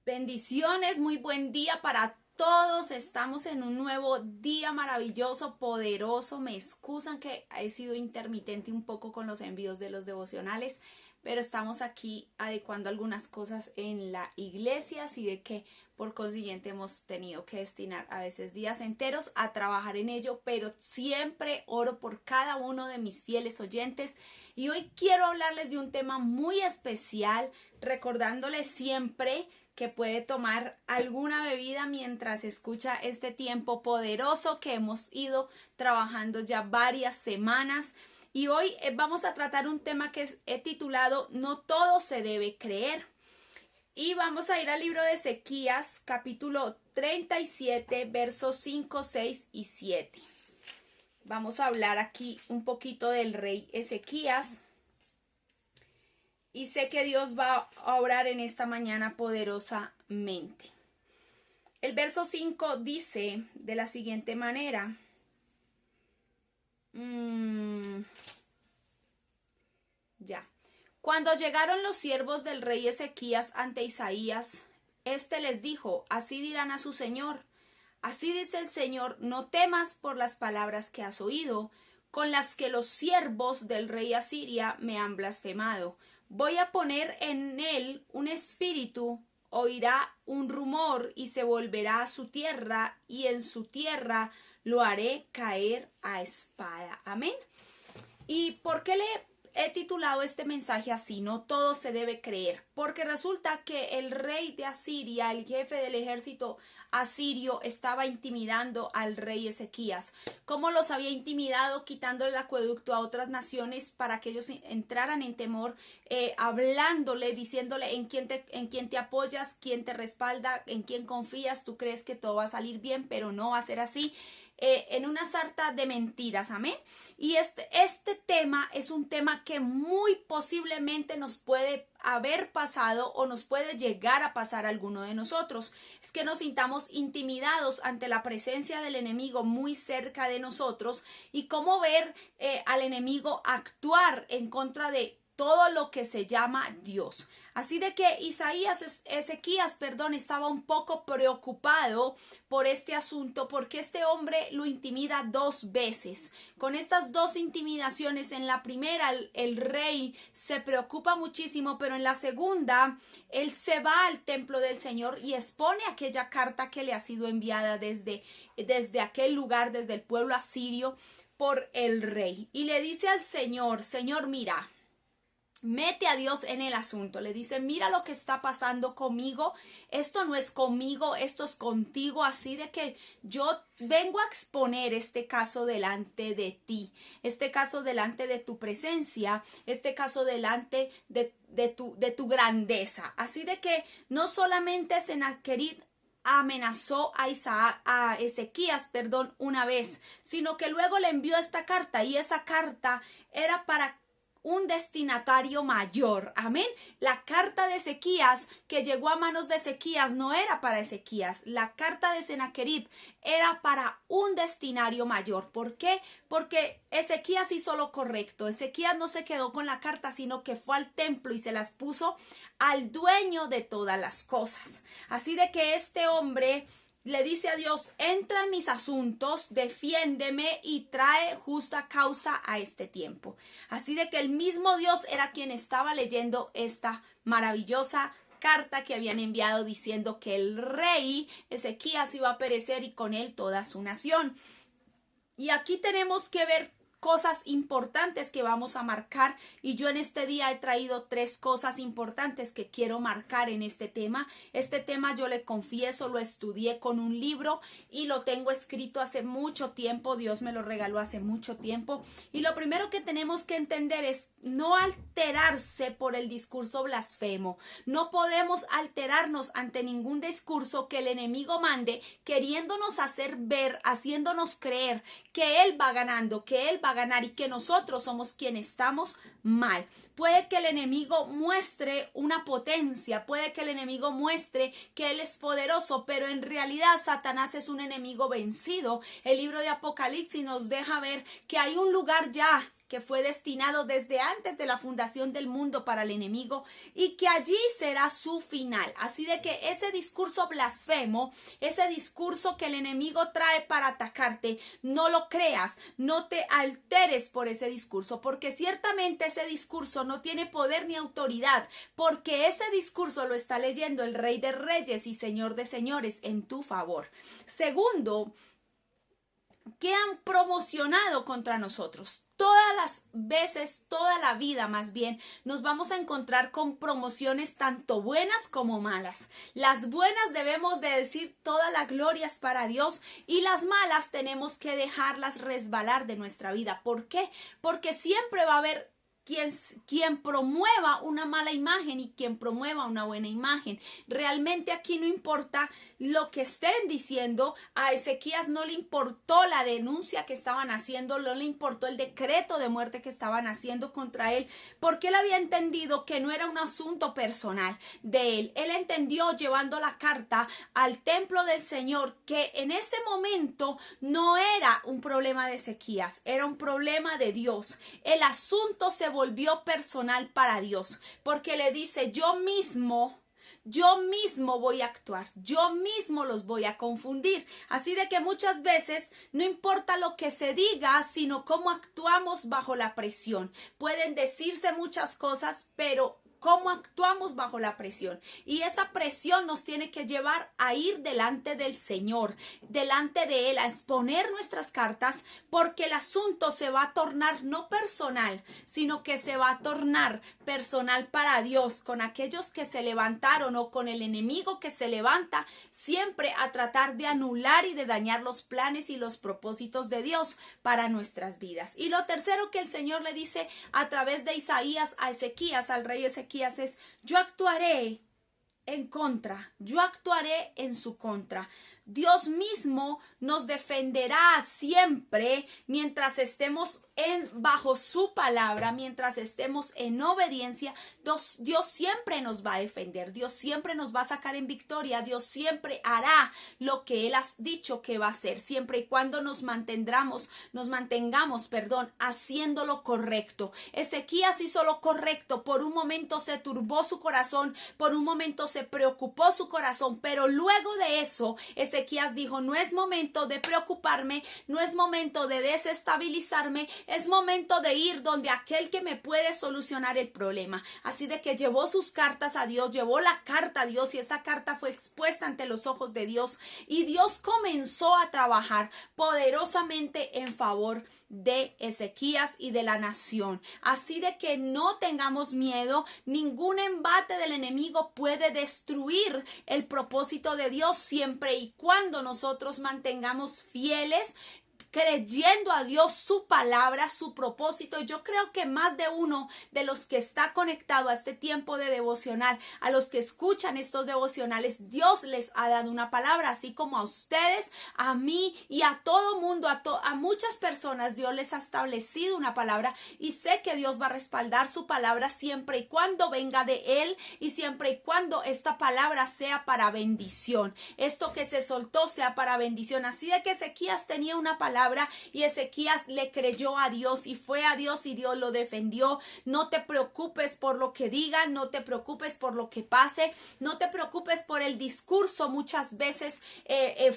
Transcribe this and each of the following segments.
Bendiciones, muy buen día para todos. Estamos en un nuevo día maravilloso, poderoso. Me excusan que he sido intermitente un poco con los envíos de los devocionales, pero estamos aquí adecuando algunas cosas en la iglesia, así de que por consiguiente hemos tenido que destinar a veces días enteros a trabajar en ello, pero siempre oro por cada uno de mis fieles oyentes. Y hoy quiero hablarles de un tema muy especial, recordándoles siempre que puede tomar alguna bebida mientras escucha este tiempo poderoso que hemos ido trabajando ya varias semanas. Y hoy vamos a tratar un tema que he titulado No todo se debe creer. Y vamos a ir al libro de Ezequías, capítulo 37, versos 5, 6 y 7. Vamos a hablar aquí un poquito del rey Ezequías. Y sé que Dios va a obrar en esta mañana poderosamente. El verso 5 dice de la siguiente manera. Cuando llegaron los siervos del rey Ezequías ante Isaías, éste les dijo, así dirán a su señor. Así dice el Señor, no temas por las palabras que has oído, con las que los siervos del rey Asiria me han blasfemado. Voy a poner en él un espíritu, oirá un rumor y se volverá a su tierra, y en su tierra lo haré caer a espada. Amén. ¿Y por qué le he titulado este mensaje así? No todo se debe creer, porque resulta que el rey de Asiria, el jefe del ejército asirio, estaba intimidando al rey Ezequías. ¿Cómo los había intimidado? Quitándole el acueducto a otras naciones para que ellos entraran en temor, hablándole, diciéndole en quién te apoyas, quién te respalda, en quién confías, tú crees que todo va a salir bien, pero no va a ser así. En una sarta de mentiras, amén. Y este tema es un tema que muy posiblemente nos puede haber pasado o nos puede llegar a pasar a alguno de nosotros. Es que nos sintamos intimidados ante la presencia del enemigo muy cerca de nosotros y cómo ver al enemigo actuar en contra de todo lo que se llama Dios. Así de que Ezequías, estaba un poco preocupado por este asunto porque este hombre lo intimida dos veces. Con estas dos intimidaciones, en la primera el rey se preocupa muchísimo, pero en la segunda él se va al templo del Señor y expone aquella carta que le ha sido enviada desde aquel lugar, desde el pueblo asirio, por el rey. Y le dice al Señor, Señor, mira, mete a Dios en el asunto. Le dice, mira lo que está pasando conmigo. Esto no es conmigo, esto es contigo. Así de que yo vengo a exponer este caso delante de ti. Este caso delante de tu presencia. Este caso delante de tu grandeza. Así de que no solamente Sennacherib amenazó a Ezequías, una vez, sino que luego le envió esta carta, y esa carta era para un destinatario mayor. Amén. La carta de Ezequías que llegó a manos de Ezequías no era para Ezequías. La carta de Sennacherib era para un destinario mayor. ¿Por qué? Porque Ezequías hizo lo correcto. Ezequías no se quedó con la carta, sino que fue al templo y se las puso al dueño de todas las cosas. Así de que este hombre le dice a Dios, entra en mis asuntos, defiéndeme y trae justa causa a este tiempo. Así de que el mismo Dios era quien estaba leyendo esta maravillosa carta que habían enviado diciendo que el rey Ezequías iba a perecer y con él toda su nación. Y aquí tenemos que ver cosas importantes que vamos a marcar, y yo en este día he traído 3 cosas importantes que quiero marcar en este tema. Este tema, yo le confieso, lo estudié con un libro y lo tengo escrito hace mucho tiempo. Dios me lo regaló hace mucho tiempo, y lo primero que tenemos que entender es no alterarse por el discurso blasfemo. No podemos alterarnos ante ningún discurso que el enemigo mande, queriéndonos hacer ver, haciéndonos creer que él va ganando, que él va a ganar y que nosotros somos quienes estamos mal. Puede que el enemigo muestre una potencia, puede que el enemigo muestre que él es poderoso, pero en realidad Satanás es un enemigo vencido. El libro de Apocalipsis nos deja ver que hay un lugar ya que fue destinado desde antes de la fundación del mundo para el enemigo y que allí será su final. Así de que ese discurso blasfemo, ese discurso que el enemigo trae para atacarte, no lo creas, no te alteres por ese discurso, porque ciertamente ese discurso no tiene poder ni autoridad, porque ese discurso lo está leyendo el Rey de Reyes y Señor de Señores en tu favor. Segundo, ¿qué han promocionado contra nosotros? Todas las veces, toda la vida más bien, nos vamos a encontrar con promociones tanto buenas como malas. Las buenas debemos de decir toda la gloria es para Dios y las malas tenemos que dejarlas resbalar de nuestra vida. ¿Por qué? Porque siempre va a haber quien promueva una mala imagen y quien promueva una buena imagen. Realmente aquí no importa lo que estén diciendo. A Ezequías no le importó la denuncia que estaban haciendo, no le importó el decreto de muerte que estaban haciendo contra él, porque él había entendido que no era un asunto personal de él. Él entendió, llevando la carta al templo del Señor, que en ese momento no era un problema de Ezequías, era un problema de Dios. El asunto se volvió personal para Dios, porque le dice: yo mismo voy a actuar, yo mismo los voy a confundir. Así de que muchas veces no importa lo que se diga, sino cómo actuamos bajo la presión. Pueden decirse muchas cosas, pero cómo actuamos bajo la presión. Y esa presión nos tiene que llevar a ir delante del Señor, delante de Él, a exponer nuestras cartas, porque el asunto se va a tornar no personal, sino que se va a tornar personal para Dios, con aquellos que se levantaron o con el enemigo que se levanta siempre a tratar de anular y de dañar los planes y los propósitos de Dios para nuestras vidas. Y lo tercero que el Señor le dice a través de Isaías a Ezequías, al rey Ezequías, es: yo actuaré en contra, yo actuaré en su contra. Dios mismo nos defenderá siempre mientras estemos bajo su palabra, mientras estemos en obediencia. Dios siempre nos va a defender, Dios siempre nos va a sacar en victoria, Dios siempre hará lo que Él ha dicho que va a hacer, siempre y cuando nos mantengamos, haciendo lo correcto. Ezequías hizo lo correcto, por un momento se turbó su corazón, por un momento se preocupó su corazón, pero luego de eso, Ezequías dijo: no es momento de preocuparme, no es momento de desestabilizarme, es momento de ir donde aquel que me puede solucionar el problema. Así de que llevó sus cartas a Dios, llevó la carta a Dios, y esa carta fue expuesta ante los ojos de Dios, y Dios comenzó a trabajar poderosamente en favor de Ezequías y de la nación. Así de que no tengamos miedo, ningún embate del enemigo puede destruir el propósito de Dios, siempre y cuando nosotros mantengamos fieles, creyendo a Dios, su palabra, su propósito. Yo creo que más de uno de los que está conectado a este tiempo de devocional, a los que escuchan estos devocionales, Dios les ha dado una palabra, así como a ustedes, a mí y a todo mundo, a muchas personas, Dios les ha establecido una palabra, y sé que Dios va a respaldar su palabra siempre y cuando venga de Él, y siempre y cuando esta palabra sea para bendición, esto que se soltó sea para bendición. Así de que Ezequías tenía una palabra, y Ezequías le creyó a Dios y fue a Dios y Dios lo defendió. No te preocupes por lo que digan, no te preocupes por lo que pase, no te preocupes por el discurso muchas veces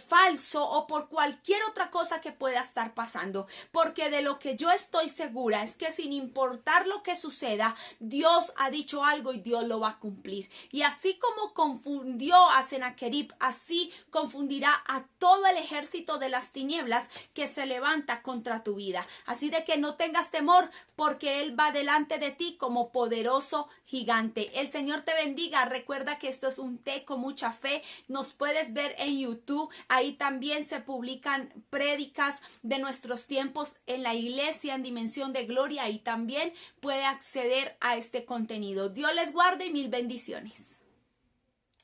falso, o por cualquier otra cosa que pueda estar pasando, porque de lo que yo estoy segura es que sin importar lo que suceda, Dios ha dicho algo y Dios lo va a cumplir. Y así como confundió a Sennacherib, así confundirá a todo el ejército de las tinieblas que se levanta contra tu vida. Así de que no tengas temor, porque Él va delante de ti como poderoso gigante. El Señor te bendiga. Recuerda que esto es un té con mucha fe. Nos puedes ver en YouTube. Ahí también se publican prédicas de nuestros tiempos en la iglesia en Dimensión de Gloria, y también puede acceder a este contenido. Dios les guarde y mil bendiciones.